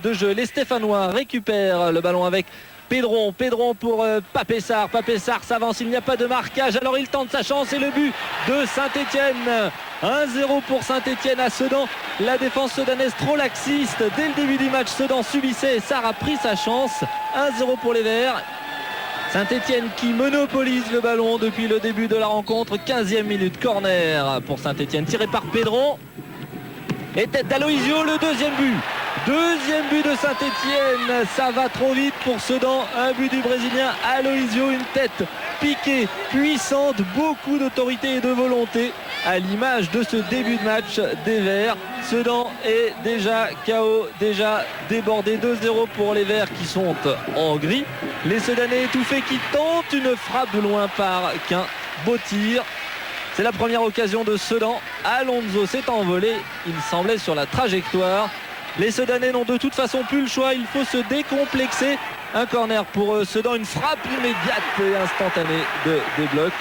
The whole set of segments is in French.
de jeu. Les Stéphanois récupèrent le ballon avec Pedron pour Pape Sarr. Pape Sarr s'avance, il n'y a pas de marquage, alors il tente sa chance et le but de Saint-Etienne. 1-0 pour Saint-Etienne à Sedan. La défense sedanaise trop laxiste. Dès le début du match, Sedan subissait et Sarr a pris sa chance. 1-0 pour les Verts. Saint-Etienne qui monopolise le ballon depuis le début de la rencontre. 15e minute, corner pour Saint-Etienne tiré par Pedron. Et tête d'Aloisio, le deuxième but. Deuxième but de Saint-Etienne, ça va trop vite pour Sedan. Un but du Brésilien Aloisio, une tête piquée, puissante, beaucoup d'autorité et de volonté à l'image de ce début de match des Verts. Sedan est déjà KO, déjà débordé. 2-0 pour les Verts qui sont en gris. Les Sedanais étouffés qui tentent une frappe de loin par qu'un beau tir. C'est la première occasion de Sedan. Alonso s'est envolé, il semblait sur la trajectoire. Les Sedanais n'ont de toute façon plus le choix, il faut se décomplexer. Un corner pour Sedan, une frappe immédiate et instantanée des blocs.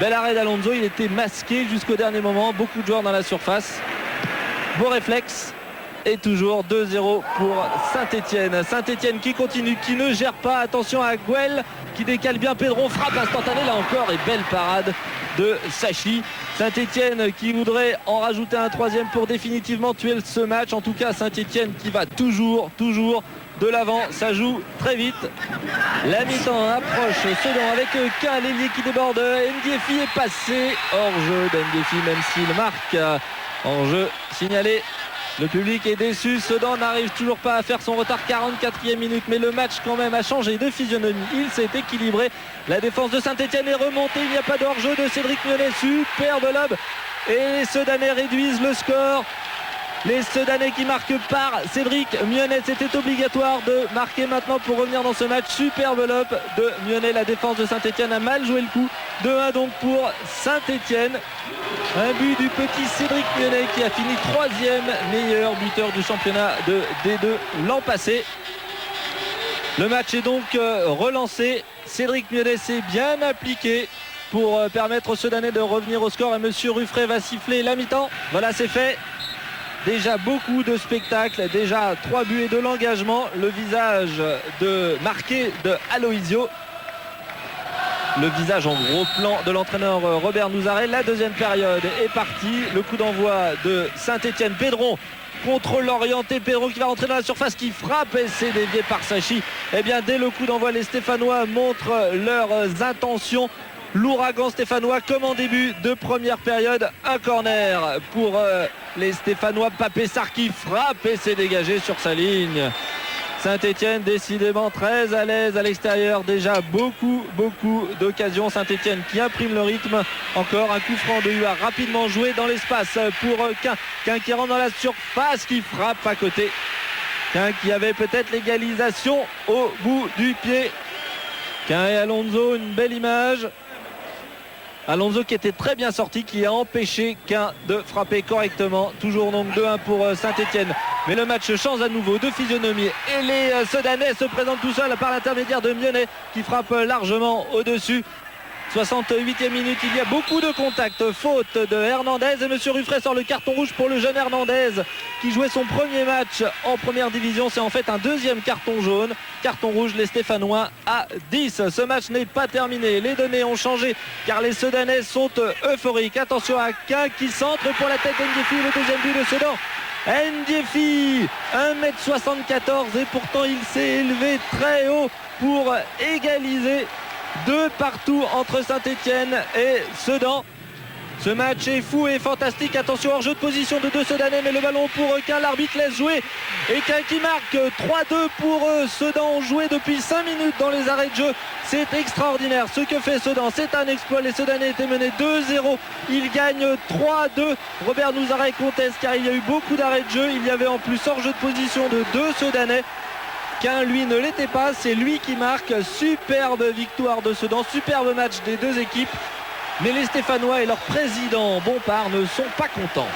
Bel arrêt d'Alonso, il était masqué jusqu'au dernier moment, beaucoup de joueurs dans la surface. Beau réflexe. Et toujours 2-0 pour Saint-Etienne. Saint-Etienne qui continue, qui ne gère pas. Attention à Guel qui décale bien Pedron. Frappe instantanée là encore et belle parade de Sachi. Saint-Etienne qui voudrait en rajouter un troisième pour définitivement tuer ce match. En tout cas Saint-Etienne qui va toujours de l'avant. Ça joue très vite. La mi-temps approche Sedan avec qu'un l'ailier qui déborde. Ndiefi est passé hors jeu d'Ndiefi même s'il marque. En jeu signalé. Le public est déçu, Sedan n'arrive toujours pas à faire son retard, 44e minute, mais le match quand même a changé de physionomie, il s'est équilibré. La défense de Saint-Etienne est remontée, il n'y a pas de hors-jeu de Cédric Mionnet, superbe lob. Et les Sedanais réduisent le score. Les Sedanais qui marquent par Cédric Mionnet, c'était obligatoire de marquer maintenant pour revenir dans ce match. Superbe lob de Mionnet, la défense de Saint-Etienne a mal joué le coup. 2-1 donc pour Saint-Etienne. Un but du petit Cédric Mionnet qui a fini 3e meilleur buteur du championnat de D2 l'an passé. Le match est donc relancé. Cédric Mionnet s'est bien appliqué pour permettre aux Sedanais de revenir au score. Et Monsieur Ruffray va siffler la mi-temps. Voilà, c'est fait. Déjà beaucoup de spectacles, déjà 3 buts et de l'engagement. Le visage marqué de Aloisio. Le visage en gros plan de l'entraîneur Robert Nouzaret. La deuxième période est partie. Le coup d'envoi de Saint-Etienne. Pedron, contrôle orienté. Pedron qui va rentrer dans la surface, qui frappe et c'est dévié par Sachi. Eh bien, dès le coup d'envoi, les Stéphanois montrent leurs intentions. L'ouragan stéphanois comme en début de première période. Un corner pour les Stéphanois. Pape Sarr qui frappe et c'est dégagé sur sa ligne. Saint-Etienne décidément très à l'aise à l'extérieur. Déjà beaucoup d'occasions. Saint-Etienne qui imprime le rythme. Encore un coup franc de Huard rapidement joué dans l'espace pour Quin qui rentre dans la surface, qui frappe à côté. Quin qui avait peut-être l'égalisation au bout du pied. Quin et Alonso, une belle image. Alonso qui était très bien sorti, qui a empêché Quin de frapper correctement. Toujours donc 2-1 pour Saint-Etienne. Mais le match change à nouveau de physionomie. Et les Sedanais se présentent tout seuls par l'intermédiaire de Mionnet qui frappe largement au-dessus. 68e minute, il y a beaucoup de contacts. Faute de Hernandez et Monsieur Ruffray sort le carton rouge pour le jeune Hernandez qui jouait son premier match en première division. C'est en fait un deuxième carton jaune. Carton rouge, les Stéphanois à 10. Ce match n'est pas terminé. Les données ont changé car les Sedanais sont euphoriques. Attention à Quin qui centre pour la tête d'Ndiefi, le deuxième but de Sedan. Ndiefi, 1m74 et pourtant il s'est élevé très haut pour égaliser. 2 partout entre Saint-Etienne et Sedan. Ce match est fou et fantastique. Attention hors jeu de position de 2 Sedanais, mais le ballon pour Quin, l'arbitre laisse jouer. Et Quin qui marque 3-2 pour Sedan. On jouait depuis 5 minutes dans les arrêts de jeu. C'est extraordinaire ce que fait Sedan. C'est un exploit. Les Sedanais étaient menés 2-0. Ils gagnent 3-2. Robert Nouzaret conteste car il y a eu beaucoup d'arrêts de jeu. Il y avait en plus hors jeu de position de 2 Sedanais. Quin lui ne l'était pas, c'est lui qui marque. Superbe victoire de Sedan, superbe match des deux équipes. Mais les Stéphanois et leur président Bompard ne sont pas contents.